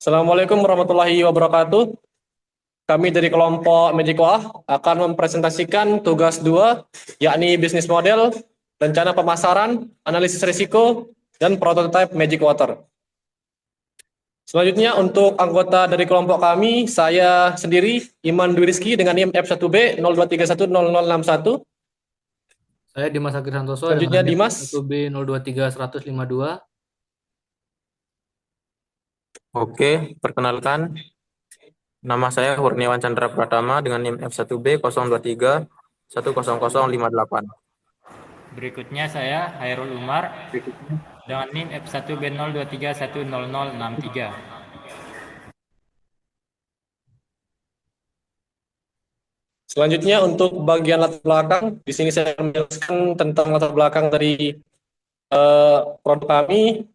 Assalamualaikum warahmatullahi wabarakatuh. Kami dari kelompok Magicwa akan mempresentasikan tugas 2, yakni bisnis model, rencana pemasaran, analisis risiko, dan prototipe Magic Water. Selanjutnya untuk anggota dari kelompok kami, saya sendiri Iman Dwi Rizky dengan NIM F1B 02310061. Saya Dimas Agir Santoso dengan Selanjutnya NIM Dimas. 1B023152. Oke, perkenalkan. Nama saya Kurniawan Chandra Pratama dengan NIM F1B 023100058. Berikutnya saya Hairul Umar dengan NIM F1B023100063. Selanjutnya untuk bagian latar belakang, di sini saya akan menjelaskan tentang latar belakang dari produk kami.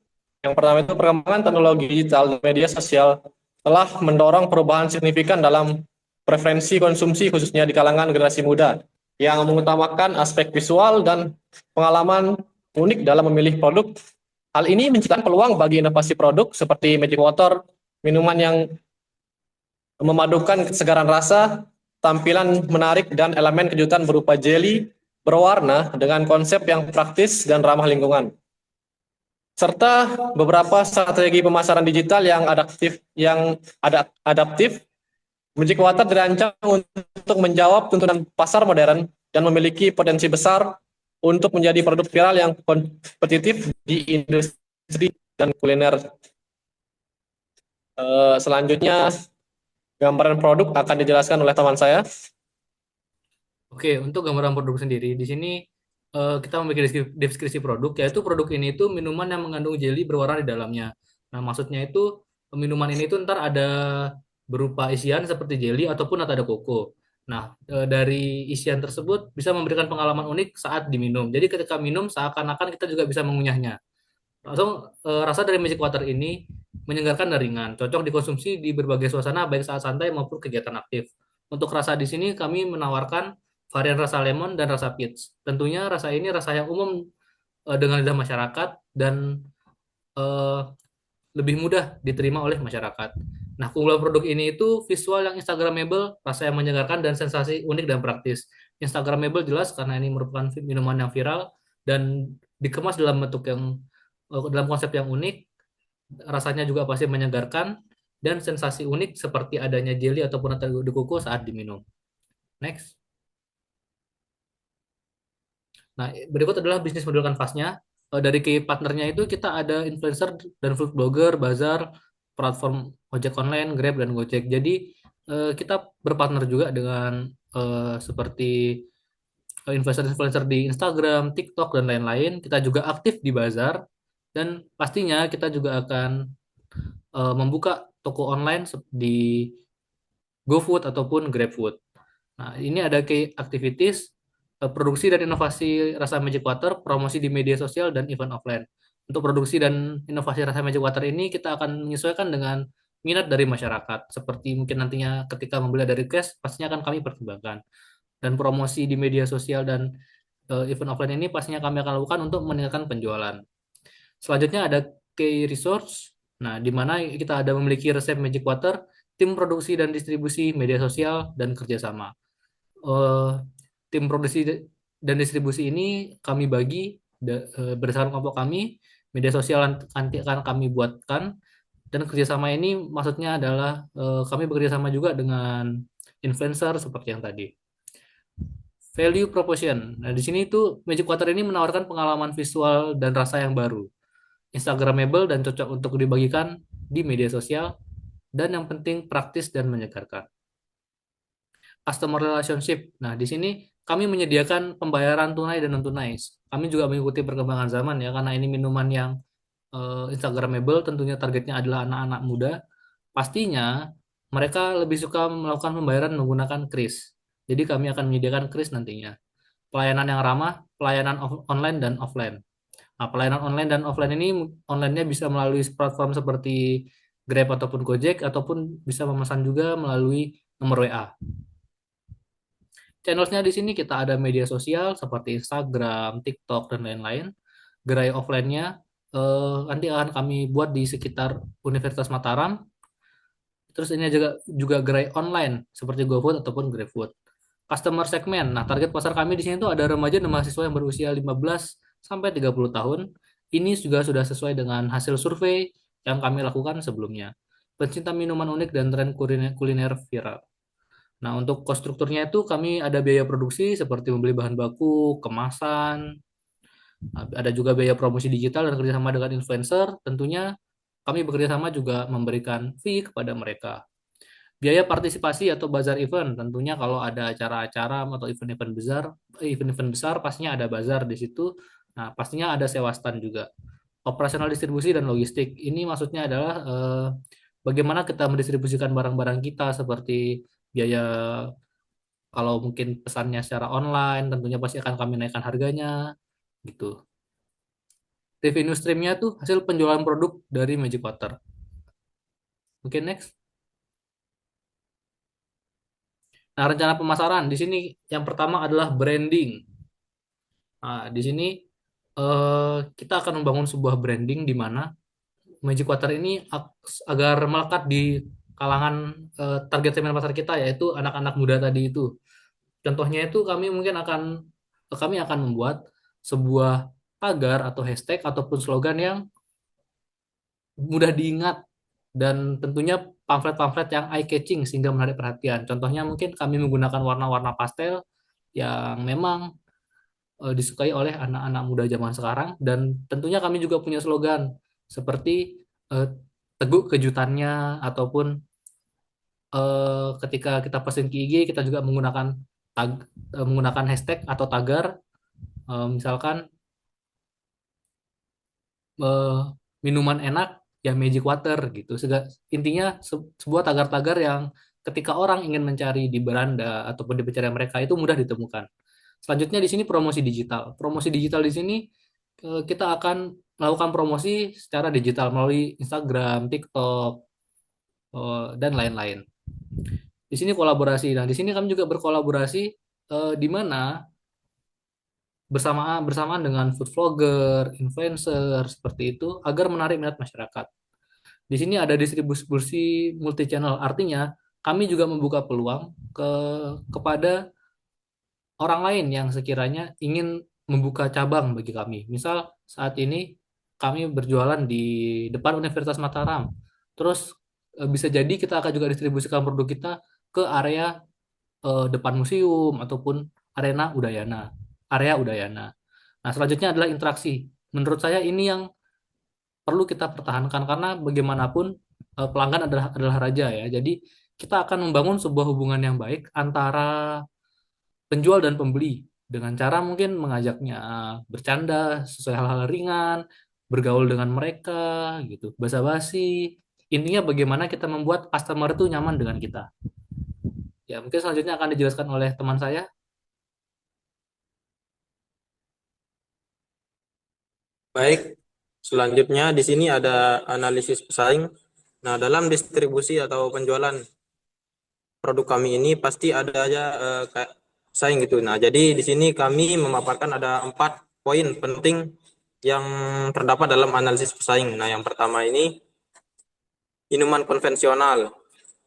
Yang pertama itu perkembangan teknologi digital dan media sosial telah mendorong perubahan signifikan dalam preferensi konsumsi khususnya di kalangan generasi muda yang mengutamakan aspek visual dan pengalaman unik dalam memilih produk. Hal ini menciptakan peluang bagi inovasi produk seperti Magic Water, minuman yang memadukan kesegaran rasa, tampilan menarik, dan elemen kejutan berupa jelly berwarna dengan konsep yang praktis dan ramah lingkungan, serta beberapa strategi pemasaran digital yang adaptif. Magic Water dirancang untuk menjawab tuntunan pasar modern dan memiliki potensi besar untuk menjadi produk viral yang kompetitif di industri dan kuliner. Selanjutnya, gambaran produk akan dijelaskan oleh teman saya. Oke, untuk gambaran produk sendiri, di sini kita memiliki deskripsi produk, yaitu produk ini itu minuman yang mengandung jelly berwarna di dalamnya. Nah, maksudnya itu minuman ini itu ntar ada berupa isian seperti jelly ataupun ada koko. Nah, dari isian tersebut bisa memberikan pengalaman unik saat diminum. Jadi ketika minum seakan-akan kita juga bisa mengunyahnya. Langsung rasa dari Magic Water ini menyegarkan dan ringan, cocok dikonsumsi di berbagai suasana baik saat santai maupun kegiatan aktif. Untuk rasa di sini kami menawarkan varian rasa lemon dan rasa peach. Tentunya rasa ini rasa yang umum dengan lidah masyarakat dan eh, lebih mudah diterima oleh masyarakat. Nah, keunggulan produk ini itu visual yang instagramable, rasa yang menyegarkan dan sensasi unik dan praktis. Instagramable jelas karena ini merupakan minuman yang viral dan dikemas dalam bentuk yang dalam konsep yang unik, rasanya juga pasti menyegarkan dan sensasi unik seperti adanya jelly ataupun nata de coco saat diminum. Next. Nah, berikut adalah bisnis model kanvasnya. Dari key partnernya itu kita ada influencer dan food blogger, bazar, platform ojek online, Grab, dan Gojek. Jadi kita berpartner juga dengan seperti influencer-influencer di Instagram, TikTok, dan lain-lain. Kita juga aktif di bazar. Dan pastinya kita juga akan membuka toko online di GoFood ataupun GrabFood. Nah, ini ada key activities, produksi dan inovasi rasa Magic Water, promosi di media sosial, dan event offline. Untuk produksi dan inovasi rasa Magic Water ini kita akan menyesuaikan dengan minat dari masyarakat. Seperti mungkin nantinya ketika membeli dari cash, pastinya akan kami pertimbangkan. Dan promosi di media sosial dan event offline ini pastinya kami akan lakukan untuk meningkatkan penjualan. Selanjutnya ada key resource, nah di mana kita ada memiliki resep Magic Water, tim produksi dan distribusi media sosial, dan kerjasama. Eh, Tim produksi dan distribusi ini kami bagi berdasarkan kelompok kami, media sosial nanti akan kami buatkan, dan kerjasama ini maksudnya adalah kami bekerjasama juga dengan influencer seperti yang tadi. Value proposition. Nah, di sini itu Magic Water ini menawarkan pengalaman visual dan rasa yang baru, Instagramable dan cocok untuk dibagikan di media sosial, dan yang penting praktis dan menyegarkan. Customer relationship. Nah, di sini kami menyediakan pembayaran tunai dan non tunai. Kami juga mengikuti perkembangan zaman ya, karena ini minuman yang Instagramable, tentunya targetnya adalah anak-anak muda. Pastinya mereka lebih suka melakukan pembayaran menggunakan kris. Jadi kami akan menyediakan kris nantinya. Pelayanan yang ramah, pelayanan online dan offline. Nah, pelayanan online dan offline ini online-nya bisa melalui platform seperti Grab ataupun Gojek, ataupun bisa memesan juga melalui nomor WA. Channelsnya di sini kita ada media sosial seperti Instagram, TikTok, dan lain-lain. Gerai offline-nya nanti akan kami buat di sekitar Universitas Mataram. Terus ini juga gerai online seperti GoFood ataupun GrabFood. Customer segment. Nah, target pasar kami di sini tuh ada remaja dan mahasiswa yang berusia 15 sampai 30 tahun. Ini juga sudah sesuai dengan hasil survei yang kami lakukan sebelumnya. Pencinta minuman unik dan tren kuliner viral. Nah, untuk cost strukturnya itu kami ada biaya produksi seperti membeli bahan baku, kemasan, ada juga biaya promosi digital dan kerjasama dengan influencer. Tentunya kami bekerja sama juga memberikan fee kepada mereka. Biaya partisipasi atau bazar event, tentunya kalau ada acara-acara atau event-event besar pastinya ada bazar di situ. Nah, pastinya ada sewa stand juga. Operasional distribusi dan logistik. Ini maksudnya adalah bagaimana kita mendistribusikan barang-barang kita seperti biaya kalau mungkin pesannya secara online, tentunya pasti akan kami naikkan harganya gitu. Revenue streamnya tuh hasil penjualan produk dari Magic Water. Oke, next. Nah, rencana pemasaran di sini yang pertama adalah branding. Nah, di sini kita akan membangun sebuah branding di mana Magic Water ini agar melekat di kalangan target segmen pasar kita, yaitu anak-anak muda tadi itu. Contohnya itu kami akan membuat sebuah tagar atau hashtag ataupun slogan yang mudah diingat dan tentunya pamflet-pamflet yang eye-catching sehingga menarik perhatian. Contohnya mungkin kami menggunakan warna-warna pastel yang memang disukai oleh anak-anak muda zaman sekarang dan tentunya kami juga punya slogan seperti eh, teguk kejutannya ataupun ketika kita posting ke IG kita juga menggunakan hashtag atau tagar misalkan eh, minuman enak ya Magic Water gitu. Intinya sebuah tagar-tagar yang ketika orang ingin mencari di beranda ataupun di pencarian mereka itu mudah ditemukan. Selanjutnya di sini promosi digital. Promosi digital di sini kita akan melakukan promosi secara digital melalui Instagram, TikTok, dan lain-lain. Di sini kolaborasi. Nah, di sini kami juga berkolaborasi di mana bersamaan dengan food vlogger, influencer seperti itu agar menarik minat masyarakat. Di sini ada distribusi multi channel, artinya kami juga membuka peluang kepada orang lain yang sekiranya ingin membuka cabang bagi kami. Misal saat ini kami berjualan di depan Universitas Mataram. Terus bisa jadi kita akan juga distribusikan produk kita ke area depan museum ataupun area Udayana. Nah, selanjutnya adalah interaksi. Menurut saya ini yang perlu kita pertahankan karena bagaimanapun pelanggan adalah raja ya. Jadi kita akan membangun sebuah hubungan yang baik antara penjual dan pembeli dengan cara mungkin mengajaknya bercanda sesuai hal-hal ringan, bergaul dengan mereka gitu, basa-basi. Intinya bagaimana kita membuat customer itu nyaman dengan kita. Ya, mungkin selanjutnya akan dijelaskan oleh teman saya. Baik, selanjutnya di sini ada analisis pesaing. Nah, dalam distribusi atau penjualan produk kami ini pasti ada aja kayak pesaing gitu. Nah, jadi di sini kami memaparkan ada 4 poin penting yang terdapat dalam analisis pesaing. Nah, yang pertama ini minuman konvensional.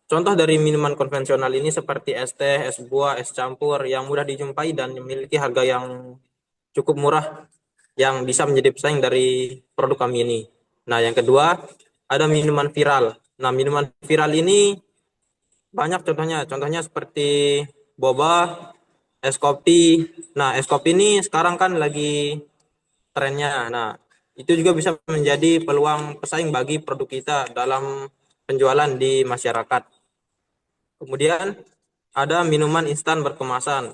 Contoh dari minuman konvensional ini seperti es teh, es buah, es campur yang mudah dijumpai dan memiliki harga yang cukup murah yang bisa menjadi pesaing dari produk kami ini. Nah, yang kedua ada minuman viral. Nah, minuman viral ini banyak contohnya. Contohnya seperti boba, es kopi. Nah, es kopi ini sekarang kan lagi trennya. Nah, itu juga bisa menjadi peluang pesaing bagi produk kita dalam penjualan di masyarakat. Kemudian ada minuman instan berkemasan.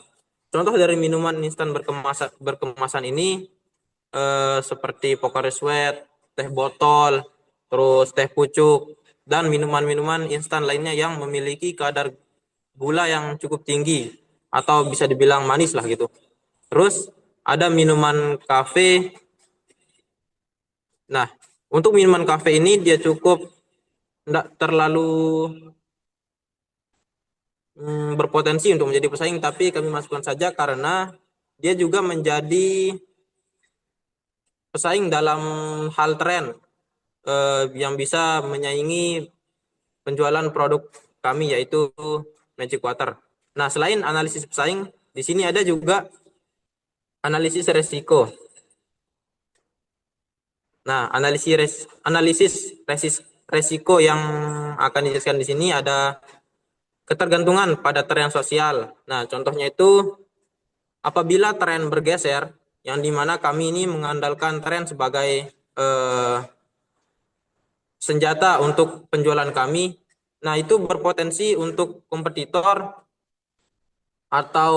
Contoh dari minuman instan berkemasan ini seperti Pocari Sweat, teh botol, terus teh pucuk, dan minuman-minuman instan lainnya yang memiliki kadar gula yang cukup tinggi atau bisa dibilang manis lah gitu. Terus ada minuman kafe. Nah, untuk minuman kafe ini dia cukup tidak terlalu berpotensi untuk menjadi pesaing, tapi kami masukkan saja karena dia juga menjadi pesaing dalam hal tren yang bisa menyaingi penjualan produk kami yaitu Magic Water. Nah, selain analisis pesaing, di sini ada juga analisis resiko. Nah, analisis resiko yang akan dijelaskan di sini ada ketergantungan pada tren sosial. Nah, contohnya itu apabila tren bergeser, yang dimana kami ini mengandalkan tren sebagai senjata untuk penjualan kami. Nah, itu berpotensi untuk kompetitor atau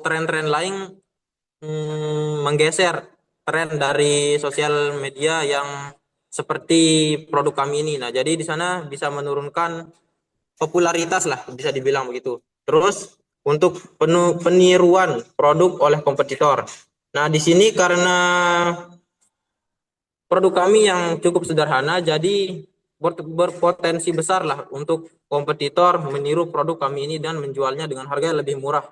tren-tren lain menggeser tren dari sosial media yang seperti produk kami ini. Nah, jadi di sana bisa menurunkan popularitas lah, bisa dibilang begitu. Terus untuk peniruan produk oleh kompetitor. Nah, di sini karena produk kami yang cukup sederhana, jadi berpotensi besar lah untuk kompetitor meniru produk kami ini dan menjualnya dengan harga yang lebih murah.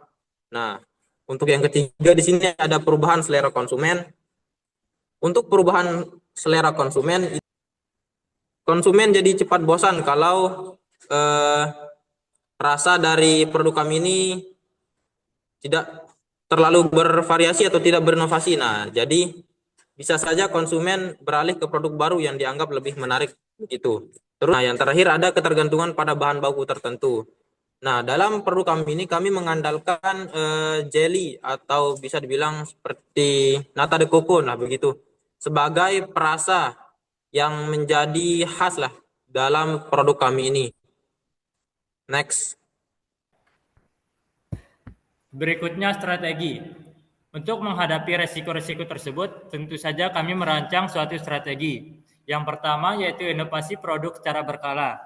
Nah, untuk yang ketiga di sini ada perubahan selera konsumen. Untuk perubahan selera konsumen, konsumen jadi cepat bosan kalau rasa dari produk kami ini tidak terlalu bervariasi atau tidak berinovasi. Nah, jadi bisa saja konsumen beralih ke produk baru yang dianggap lebih menarik begitu. Terus, nah yang terakhir ada ketergantungan pada bahan baku tertentu. Nah, dalam produk kami ini kami mengandalkan jelly atau bisa dibilang seperti nata de coco, nah begitu, sebagai perasa yang menjadi khas lah dalam produk kami ini. Next. Berikutnya strategi. Untuk menghadapi resiko-resiko tersebut, tentu saja kami merancang suatu strategi. Yang pertama yaitu inovasi produk secara berkala,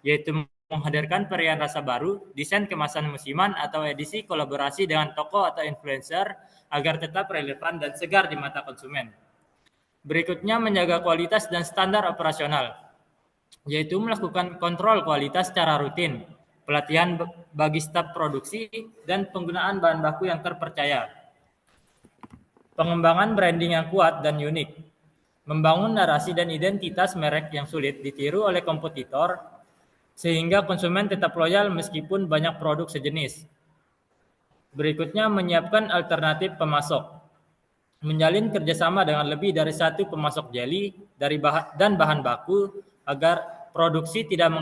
yaitu menghadirkan varian rasa baru, desain kemasan musiman atau edisi kolaborasi dengan tokoh atau influencer agar tetap relevan dan segar di mata konsumen. Berikutnya menjaga kualitas dan standar operasional, yaitu melakukan kontrol kualitas secara rutin, pelatihan bagi staf produksi, dan penggunaan bahan baku yang terpercaya. Pengembangan branding yang kuat dan unik, membangun narasi dan identitas merek yang sulit ditiru oleh kompetitor, sehingga konsumen tetap loyal meskipun banyak produk sejenis. Berikutnya menyiapkan alternatif pemasok, menjalin kerjasama dengan lebih dari satu pemasok jelly dan bahan baku agar produksi tidak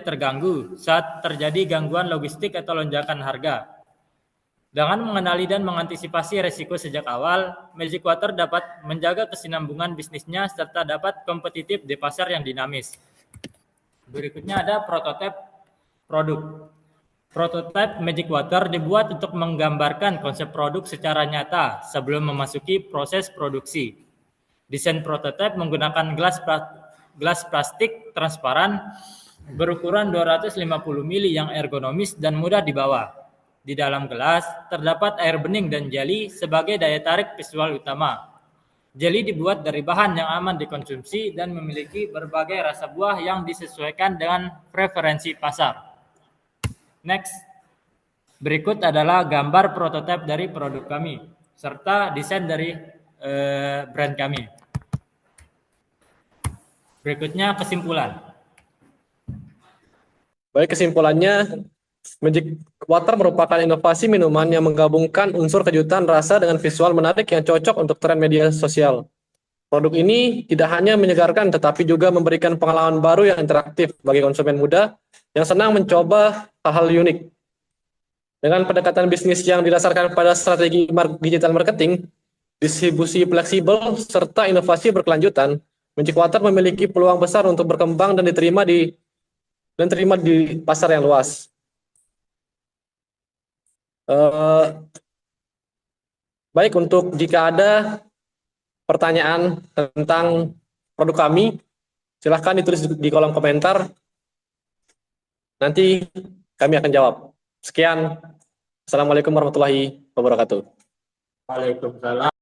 terganggu saat terjadi gangguan logistik atau lonjakan harga. Dengan mengenali dan mengantisipasi resiko sejak awal, Magic Water dapat menjaga kesinambungan bisnisnya serta dapat kompetitif di pasar yang dinamis. Berikutnya ada prototipe produk. Prototipe Magic Water dibuat untuk menggambarkan konsep produk secara nyata sebelum memasuki proses produksi. Desain prototipe menggunakan gelas plastik transparan berukuran 250 mili yang ergonomis dan mudah dibawa. Di dalam gelas terdapat air bening dan jelly sebagai daya tarik visual utama. Jelly dibuat dari bahan yang aman dikonsumsi dan memiliki berbagai rasa buah yang disesuaikan dengan preferensi pasar. Next. Berikut adalah gambar prototipe dari produk kami serta desain dari brand kami. Berikutnya kesimpulan. Baik, kesimpulannya, Magic Water merupakan inovasi minuman yang menggabungkan unsur kejutan rasa dengan visual menarik yang cocok untuk tren media sosial. Produk ini tidak hanya menyegarkan, tetapi juga memberikan pengalaman baru yang interaktif bagi konsumen muda yang senang mencoba hal-hal unik. Dengan pendekatan bisnis yang didasarkan pada strategi digital marketing, distribusi fleksibel, serta inovasi berkelanjutan, Magic Water memiliki peluang besar untuk berkembang dan diterima di pasar yang luas. Baik, untuk jika ada pertanyaan tentang produk kami, silahkan ditulis di kolom komentar. Nanti kami akan jawab. Sekian. Assalamualaikum warahmatullahi wabarakatuh. Waalaikumsalam.